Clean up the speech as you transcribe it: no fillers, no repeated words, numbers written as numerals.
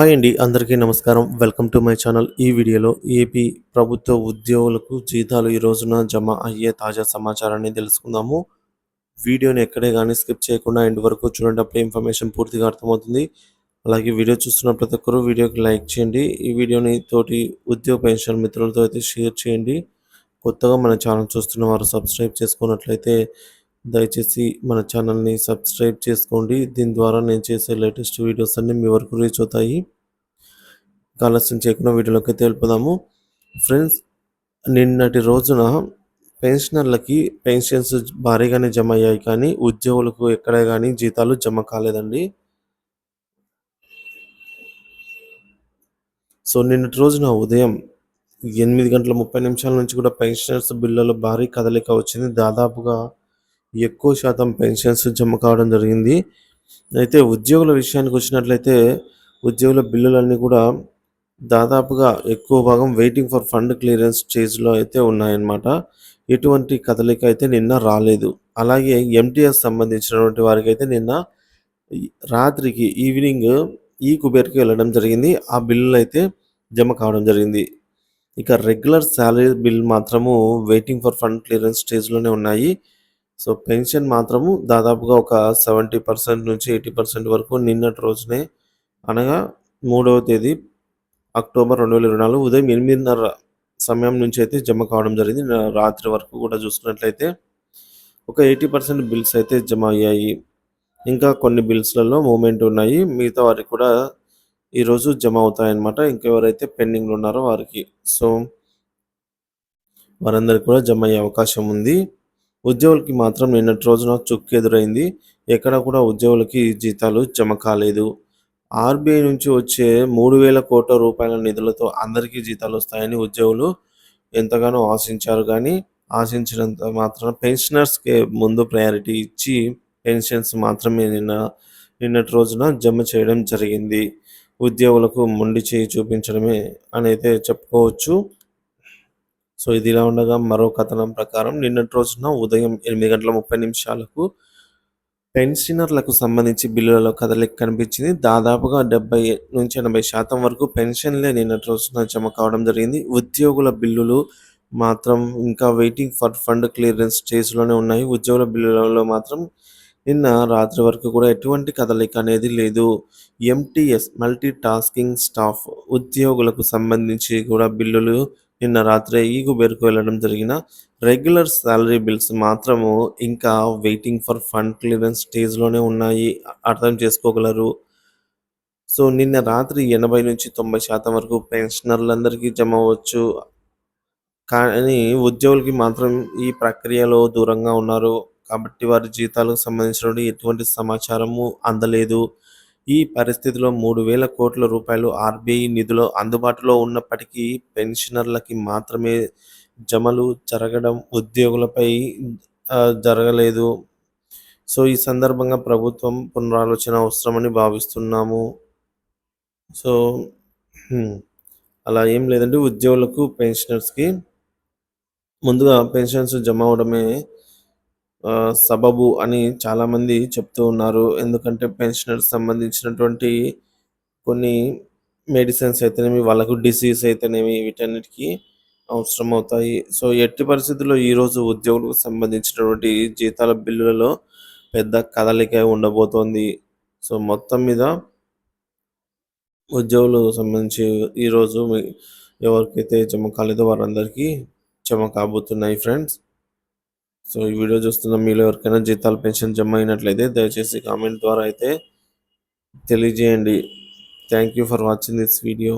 Hi అండి. అందరికీ నమస్కారం. Welcome to my channel. ఈ వీడియోలో ఏపీ ప్రభుత్వ ఉద్యోగులకు జీతాలు ఈ రోజున జమ అయ్యే తాజా సమాచారాన్ని తెలుసుకుందాము. వీడియోని ఎక్కడే గానీ స్కిప్ చేయకుండా ఎండ్ వరకు చూడండి. అప్పుడే ఇన్ఫర్మేషన్ పూర్తిగా అర్థమవుతుంది. అలాగే వీడియో చూస్తున్న ప్రతి ఒక్కరు వీడియోకి లైక్ చేయండి. ఈ వీడియోని తోటి ఉద్యోగ పెన్షన్ మిత్రులతో అయితే షేర్ చేయండి. కొత్తగా మన ఛానల్ చూస్తున్న వారు సబ్స్క్రైబ్ చేసుకున్నట్లయితే దయచేసి మన ఛానల్ని సబ్స్క్రైబ్ చేసుకోండి. దీని ద్వారా నేను చేసే లేటెస్ట్ వీడియోస్ అన్నీ మీ వరకు రీచ్ అవుతాయి. ఆలస్యం చేయకుండా వీడియోలోకి తెలుపుదాము. ఫ్రెండ్స్, నిన్నటి రోజున పెన్షనర్లకి పెన్షన్స్ భారీగానే జమ అయ్యాయి, కానీ ఉద్యోగులకు ఎక్కడ కానీ జీతాలు జమ కాలేదండి. సో నిన్నటి రోజున ఉదయం 8:30 నుంచి కూడా పెన్షనర్స్ బిల్లులో భారీ కదలిక వచ్చింది. దాదాపుగా ఎక్కువ శాతం పెన్షన్స్ జమ కావడం జరిగింది. అయితే ఉద్యోగుల విషయానికి వచ్చినట్లయితే ఉద్యోగుల బిల్లులన్నీ కూడా దాదాపుగా ఎక్కువ భాగం వెయిటింగ్ ఫర్ ఫండ్ క్లియరెన్స్ స్టేజ్‌లో అయితే ఉన్నాయన్నమాట. ఎటువంటి కదలిక అయితే నిన్న రాలేదు. అలాగే ఎంటీఎస్ సంబంధించినటువంటి వారికైతే నిన్న ఈ రాత్రికి ఈవినింగ్ కుబేర్‌కి వెళ్ళడం జరిగింది. ఆ బిల్లులైతే జమ కావడం జరిగింది. ఇక రెగ్యులర్ సాలరీ బిల్ మాత్రము వెయిటింగ్ ఫర్ ఫండ్ క్లియరెన్స్ స్టేజ్‌లోనే ఉన్నాయి. సో పెన్షన్ మాత్రము దాదాపుగా ఒక 70% నుంచి 80% వరకు నిన్నటి రోజునే, అనగా 3వ తేదీ అక్టోబర్ 2024 ఉదయం 8:30 సమయం నుంచి అయితే జమ కావడం జరిగింది. రాత్రి వరకు కూడా చూసుకున్నట్లయితే ఒక 80% బిల్స్ అయితే జమ అయ్యాయి. ఇంకా కొన్ని బిల్స్‌లలో మూవ్‌మెంట్ ఉన్నాయి. మిగతా వారికి కూడా ఈరోజు జమ అవుతాయన్నమాట. ఇంకెవరైతే పెండింగ్‌లో ఉన్నారో వారికి. సో వారందరికి కూడా జమ అయ్యే అవకాశం ఉంది. ఉద్యోగులకి మాత్రం నిన్నటి రోజున చుక్కెదురైంది. ఎక్కడ కూడా ఉద్యోగులకి జీతాలు జమ కాలేదు. ఆర్‌బీఐ నుంచి వచ్చే 3,000 కోట్ల నిధులతో అందరికీ జీతాలొస్తాయని ఉద్యోగులు ఎంతగానో ఆశించారు గానీ, ఆశించినంత మాత్రాన పెన్షనర్స్‌కే ముందు ప్రయారిటీ ఇచ్చి పెన్షన్స్ మాత్రమే నిన్నటి రోజున జమ చేయడం జరిగింది. ఉద్యోగులకు మొండి చేయి చూపించడమే అనైతే చెప్పుకోవచ్చు. సో ఇదిలా ఉండగా మరో కథనం ప్రకారం నిన్నటి రోజున ఉదయం 8:30 పెన్షనర్లకు సంబంధించి బిల్లులలో కదలిక కనిపించింది. దాదాపుగా 70-80% వరకు పెన్షన్లే నిన్నటి రోజున జమ కావడం జరిగింది. ఉద్యోగుల బిల్లులు మాత్రం ఇంకా వెయిటింగ్ ఫర్ ఫండ్ క్లియరెన్స్ స్టేజ్‌లోనే ఉన్నాయి. ఉద్యోగుల బిల్లులలో మాత్రం నిన్న రాత్రి వరకు కూడా ఎటువంటి కదలిక అనేది లేదు. ఎంటీఎస్ మల్టీ టాస్కింగ్ స్టాఫ్ ఉద్యోగులకు సంబంధించి కూడా బిల్లులు నిన్న రాత్రే కుబేర్‌కు వెళ్ళడం జరిగిన రెగ్యులర్ సాలరీ బిల్స్ మాత్రము ఇంకా వెయిటింగ్ ఫర్ ఫండ్ క్లియరెన్స్ స్టేజ్‌లోనే ఉన్నాయి. అర్థం చేసుకోగలరు. సో నిన్న రాత్రి 80-90% వరకు పెన్షనర్లందరికీ జమ అవ్వచ్చు. కానీ ఉద్యోగులకి మాత్రం ఈ ప్రక్రియలో దూరంగా ఉన్నారు. కాబట్టి వారి జీతాలకు సంబంధించినటువంటి ఎటువంటి సమాచారము అందలేదు. ఈ పరిస్థితిలో 3,000 కోట్ల ఆర్‌బీఐ నిధులు అందుబాటులో ఉన్నప్పటికీ పెన్షనర్లకి మాత్రమే జమలు జరగడం ఉద్యోగులపై జరగలేదు. సో ఈ సందర్భంగా ప్రభుత్వం పునరాలోచన అవసరమని భావిస్తున్నాము. సో అలా ఏం లేదండి. ఉద్యోగులకు, పెన్షనర్స్‌కి ముందుగా పెన్షన్స్ జమ అవ్వడమే సబబు అని చాలామంది చెప్తూ ఉన్నారు. ఎందుకంటే పెన్షనర్స్ సంబంధించినటువంటి కొన్ని మెడిసిన్స్ అయితేనేమి, వాళ్ళకు డిసీజ్ అయితేనేమి వీటన్నిటికి అవసరమవుతాయి. సో ఎట్టి పరిస్థితుల్లో ఈరోజు ఉద్యోగులకు సంబంధించినటువంటి జీతాల బిల్లులలో పెద్ద కదలిక ఉండబోతోంది. సో మొత్తం మీద ఉద్యోగులకు సంబంధించి ఈరోజు ఎవరికైతే జమ కాలేదో వారందరికీ జమ కాబోతున్నాయి ఫ్రెండ్స్. సో ఈ వీడియో చూస్తున్న మీలో ఎవరికైనా జీతాలు, పెన్షన్ జమ అయినట్లయితే దయచేసి కామెంట్ ద్వారా అయితే తెలియజేయండి. Thank you for watching this video.